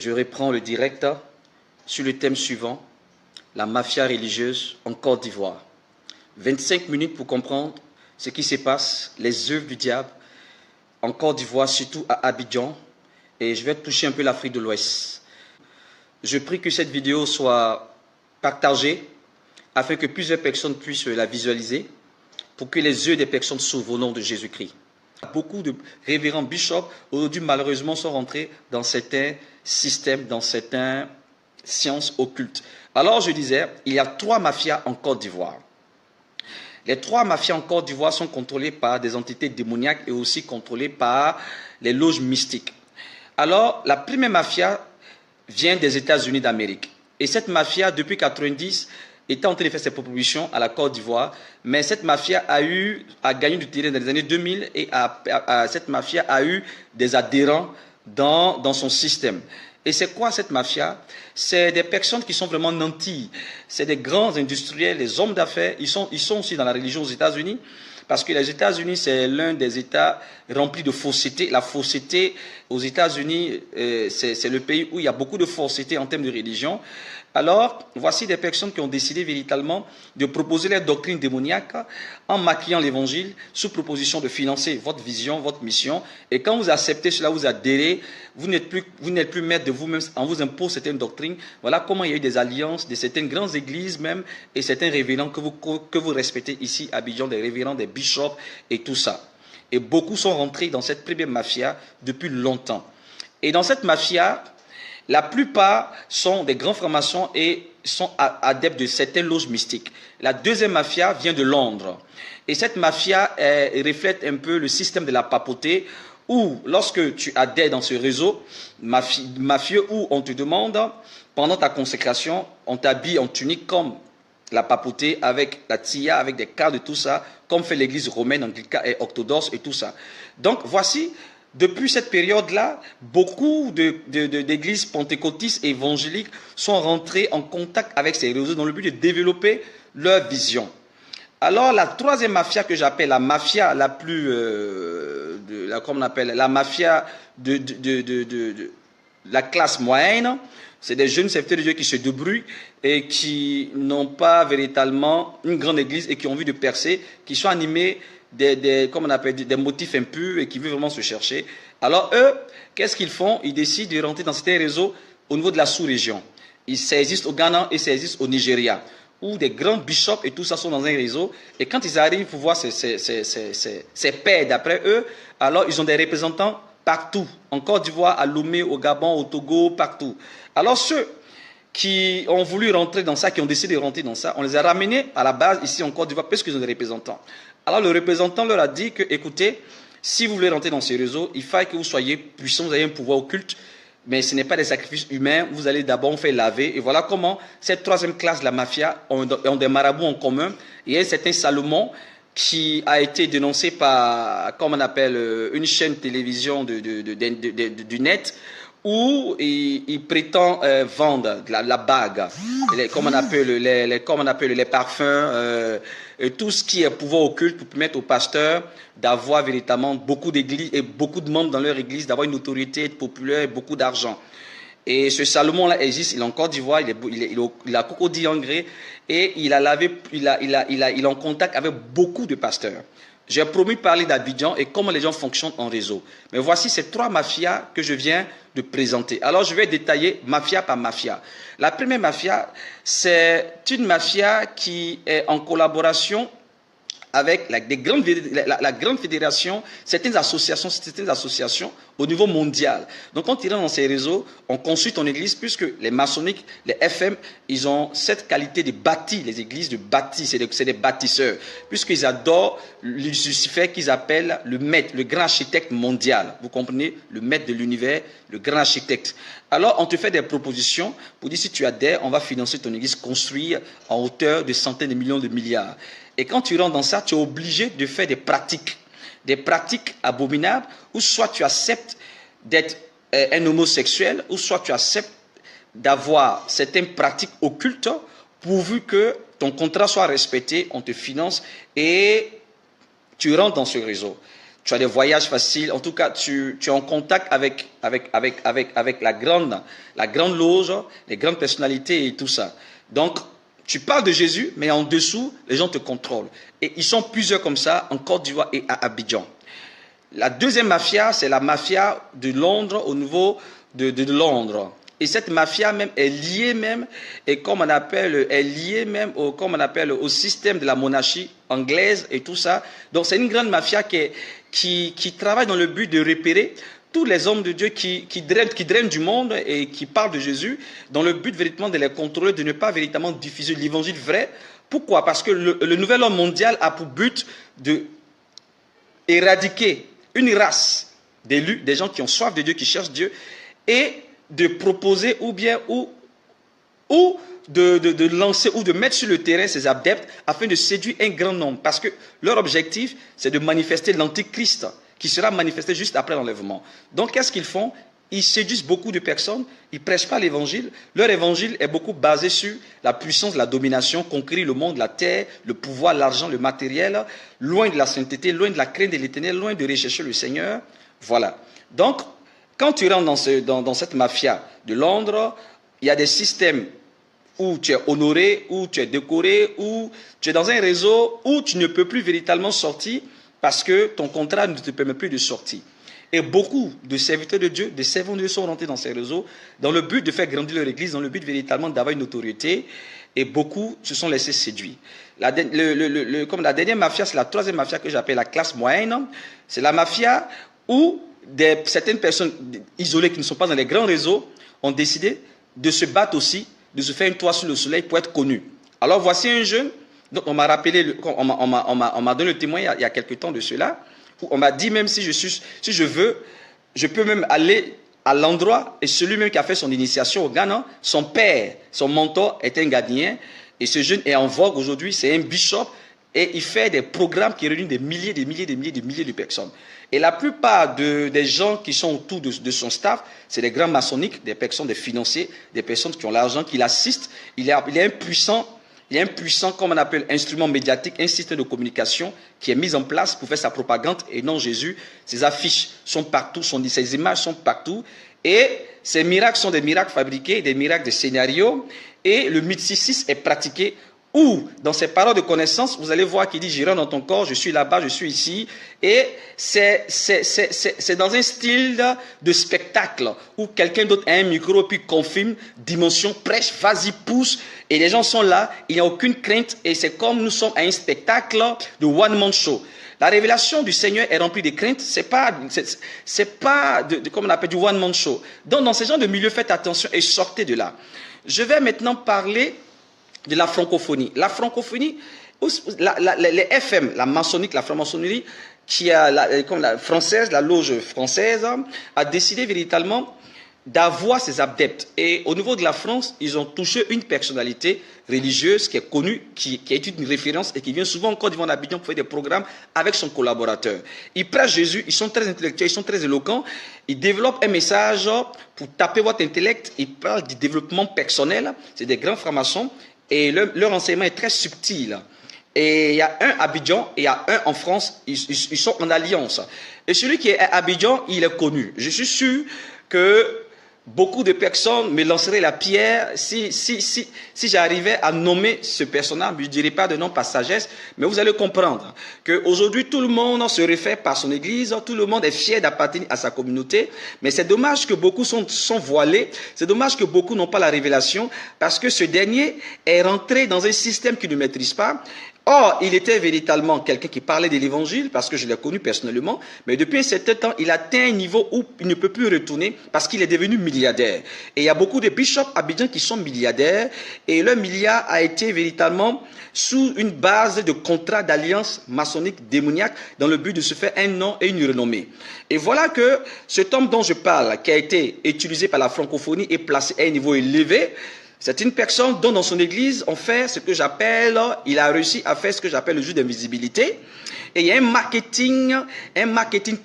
Je reprends le direct sur le thème suivant, la mafia religieuse en Côte d'Ivoire. 25 minutes pour comprendre ce qui se passe, les œuvres du diable en Côte d'Ivoire, surtout à Abidjan, et je vais toucher un peu l'Afrique de l'Ouest. Je prie que cette vidéo soit partagée afin que plusieurs personnes puissent la visualiser pour que les yeux des personnes s'ouvrent au nom de Jésus-Christ. Beaucoup de révérends bishops aujourd'hui malheureusement sont rentrés dans certains systèmes, dans certaines sciences occultes. Alors je disais, il y a 3 mafias en Côte d'Ivoire. Les 3 mafias en Côte d'Ivoire sont contrôlées par des entités démoniaques et aussi contrôlées par les loges mystiques. Alors la première mafia vient des États-Unis d'Amérique. Et cette mafia, depuis 1990, était en train de faire ses propositions à la Côte d'Ivoire, mais cette mafia a gagné du terrain dans les années 2000 et cette mafia a eu des adhérents dans son système. Et c'est quoi cette mafia? C'est des personnes qui sont vraiment nantis. C'est des grands industriels, les hommes d'affaires. Ils sont aussi dans la religion aux États-Unis, parce que les États-Unis, c'est l'un des États remplis de fausseté. La fausseté aux États-Unis, c'est le pays où il y a beaucoup de fausseté en termes de religion. Alors, voici des personnes qui ont décidé véritablement de proposer leur doctrine démoniaque en maquillant l'évangile sous proposition de financer votre vision, votre mission. Et quand vous acceptez cela, vous adhérez, vous n'êtes plus maître de vous-même, on vous impose certaines doctrines. Voilà comment il y a eu des alliances de certaines grandes églises même et certains révérends que vous respectez ici à Abidjan, des révérends, des bishops et tout ça. Et beaucoup sont rentrés dans cette première mafia depuis longtemps. Et dans cette mafia, la plupart sont des grands francs-maçons et sont adeptes de certaines loges mystiques. La deuxième mafia vient de Londres. Et cette mafia reflète un peu le système de la papauté où, lorsque tu adhères dans ce réseau mafieux, où on te demande, pendant ta consécration, on t'habille en tunique comme la papauté, avec la tia, avec des cadres et tout ça, comme fait l'église romaine, anglicane et orthodoxe et tout ça. Donc, voici. Depuis cette période-là, beaucoup d'églises pentecôtistes et évangéliques sont rentrées en contact avec ces réseaux dans le but de développer leur vision. Alors, la troisième mafia que j'appelle la mafia la plus, comment on appelle, la mafia de la classe moyenne, c'est des jeunes serviteurs de Dieu qui se débrouillent et qui n'ont pas véritablement une grande église et qui ont envie de percer, qui sont animés comme on appelle, des motifs impurs et qui veulent vraiment se chercher. Alors eux, qu'est-ce qu'ils font? Ils décident de rentrer dans certains réseaux au niveau de la sous-région. Ça existe au Ghana et ça existe au Nigeria, où des grands bishops et tout ça sont dans un réseau. Et quand ils arrivent pour voir ces pairs d'après eux, alors ils ont des représentants partout. En Côte d'Ivoire, à Lomé, au Gabon, au Togo, partout. Alors ceux qui ont voulu rentrer dans ça, qui ont décidé de rentrer dans ça, on les a ramenés à la base ici en Côte d'Ivoire parce qu'ils ont des représentants. Alors le représentant leur a dit que, écoutez, si vous voulez rentrer dans ces réseaux, il faut que vous soyez puissants, vous avez un pouvoir occulte, mais ce n'est pas des sacrifices humains, vous allez d'abord faire laver. Et voilà comment cette troisième classe de la mafia ont des marabouts en commun. Il y a un certain Salomon qui a été dénoncé par, comme on appelle, une chaîne télévision du net, où il prétend vendre la bague, comme on appelle les parfums, tout ce qui est pouvoir occulte pour permettre aux pasteurs d'avoir véritablement beaucoup d'églises et beaucoup de membres dans leur église, d'avoir une autorité populaire et beaucoup d'argent. Et ce Salomon-là existe, il est en Côte d'Ivoire, il a cocodie en gré et il est en contact avec beaucoup de pasteurs. J'ai promis de parler d'Abidjan et comment les gens fonctionnent en réseau. Mais voici ces 3 mafias que je viens de présenter. Alors, je vais détailler mafia par mafia. La première mafia, c'est une mafia qui est en collaboration avec la grande fédération, certaines associations au niveau mondial. Donc, quand tu rentres dans ces réseaux, on construit ton église, puisque les maçonniques, les FM, ils ont cette qualité de bâtir les églises, de bâtir, c'est des bâtisseurs, puisqu'ils adorent Lucifer qu'ils appellent le maître, le grand architecte mondial. Vous comprenez? Le maître de l'univers, le grand architecte. Alors, on te fait des propositions pour dire si tu adhères, on va financer ton église, construire en hauteur de centaines de millions de milliards. Et quand tu rentres dans ça, tu es obligé de faire des pratiques abominables, ou soit tu acceptes d'être un homosexuel, ou soit tu acceptes d'avoir certaines pratiques occultes, pourvu que ton contrat soit respecté, on te finance et tu rentres dans ce réseau. tu as des voyages faciles. En tout cas, tu es en contact avec la grande loge, les grandes personnalités et tout ça. Donc, tu parles de Jésus, mais en dessous, les gens te contrôlent. Et ils sont plusieurs comme ça en Côte d'Ivoire et à Abidjan. La deuxième mafia, c'est la mafia de Londres au niveau de Londres. Et cette mafia même est liée même, et comme on appelle, est liée même au, comme on appelle, au système de la monarchie anglaise et tout ça. Donc c'est une grande mafia qui travaille dans le but de repérer tous les hommes de Dieu qui drainent du monde et qui parlent de Jésus, dans le but véritablement de les contrôler, de ne pas véritablement diffuser l'évangile vrai. Pourquoi? Parce que le nouvel homme mondial a pour but de éradiquer une race d'élus, des gens qui ont soif de Dieu, qui cherchent Dieu, et de proposer ou de lancer ou de mettre sur le terrain ces adeptes afin de séduire un grand nombre. Parce que leur objectif, c'est de manifester l'antichrist qui sera manifesté juste après l'enlèvement. Donc, qu'est-ce qu'ils font? Ils séduisent beaucoup de personnes, ils ne prêchent pas l'évangile. Leur évangile est beaucoup basé sur la puissance, la domination, conquérir le monde, la terre, le pouvoir, l'argent, le matériel, loin de la sainteté, loin de la crainte de l'Éternel, loin de rechercher le Seigneur. Voilà. Donc, quand tu rentres dans cette mafia de Londres, il y a des systèmes où tu es honoré, où tu es décoré, où tu es dans un réseau où tu ne peux plus véritablement sortir parce que ton contrat ne te permet plus de sortir. Et beaucoup de serviteurs de Dieu, des servants de Dieu sont rentrés dans ces réseaux dans le but de faire grandir leur église, dans le but véritablement d'avoir une autorité. Et beaucoup se sont laissés séduire. Comme la dernière mafia, c'est la troisième mafia que j'appelle la classe moyenne. C'est la mafia où certaines personnes isolées qui ne sont pas dans les grands réseaux ont décidé de se battre aussi, de se faire une toile sous le soleil pour être connus. Alors voici un jeune, donc on m'a rappelé, on m'a donné le témoin il y a quelques temps de cela, où on m'a dit même si je veux, je peux même aller à l'endroit, et celui même qui a fait son initiation au Ghana, son père, son mentor est un Ghanéen, et ce jeune est en vogue aujourd'hui, c'est un bishop, et il fait des programmes qui réunissent des milliers de personnes. Et la plupart des gens qui sont autour de son staff, c'est des grands maçonniques, des personnes, des financiers, des personnes qui ont l'argent, qui l'assistent. Il est un puissant, comme on appelle, instrument médiatique, un système de communication qui est mis en place pour faire sa propagande et non Jésus. Ses affiches sont partout, ses images sont partout. Et ces miracles sont des miracles fabriqués, des miracles de scénario. Et le mysticisme est pratiqué où, dans ses paroles de connaissance, vous allez voir qu'il dit « J'irai dans ton corps, je suis là-bas, je suis ici ». Et c'est dans un style de spectacle où quelqu'un d'autre a un micro, puis confirme, dimension, prêche, vas-y, pousse. Et les gens sont là, il n'y a aucune crainte. Et c'est comme nous sommes à un spectacle de one-man show. La révélation du Seigneur est remplie de crainte. C'est pas comme on appelle du one-man show. Donc, dans ce genre de milieu, faites attention et sortez de là. Je vais maintenant parler de la francophonie. La francophonie, les FM, la maçonnique, la franc-maçonnerie, comme la française, la loge française, a décidé véritablement d'avoir ses adeptes. Et au niveau de la France, ils ont touché une personnalité religieuse qui est connue, qui est une référence et qui vient souvent en Côte d'Ivoire, en Abidjan, pour faire des programmes avec son collaborateur. Ils prêchent Jésus, ils sont très intellectuels, ils sont très éloquents, ils développent un message pour taper votre intellect, ils parlent du développement personnel, c'est des grands francs-maçons, et leur enseignement est très subtil. Et il y a un à Abidjan et il y a un en France, ils sont en alliance. Et celui qui est à Abidjan, il est connu. Je suis sûr que beaucoup de personnes me lanceraient la pierre si j'arrivais à nommer ce personnage. Je ne dirais pas de nom par sagesse, mais vous allez comprendre qu'aujourd'hui, tout le monde se réfère par son église, tout le monde est fier d'appartenir à sa communauté, mais c'est dommage que beaucoup sont voilés, c'est dommage que beaucoup n'ont pas la révélation, parce que ce dernier est rentré dans un système qu'il ne maîtrise pas. Or, il était véritablement quelqu'un qui parlait de l'évangile, parce que je l'ai connu personnellement, mais depuis un certain temps, il atteint un niveau où il ne peut plus retourner parce qu'il est devenu milliardaire. Et il y a beaucoup de bishops à Abidjan qui sont milliardaires, et leur milliard a été véritablement sous une base de contrat d'alliance maçonnique démoniaque dans le but de se faire un nom et une renommée. Et voilà que cet homme dont je parle, qui a été utilisé par la francophonie et placé à un niveau élevé, c'est une personne dont dans son église, on fait ce que j'appelle, il a réussi à faire ce que j'appelle le jeu d'invisibilité. Et il y a un marketing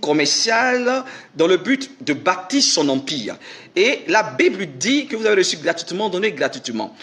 commercial dans le but de bâtir son empire. Et la Bible dit que vous avez reçu gratuitement, donné gratuitement.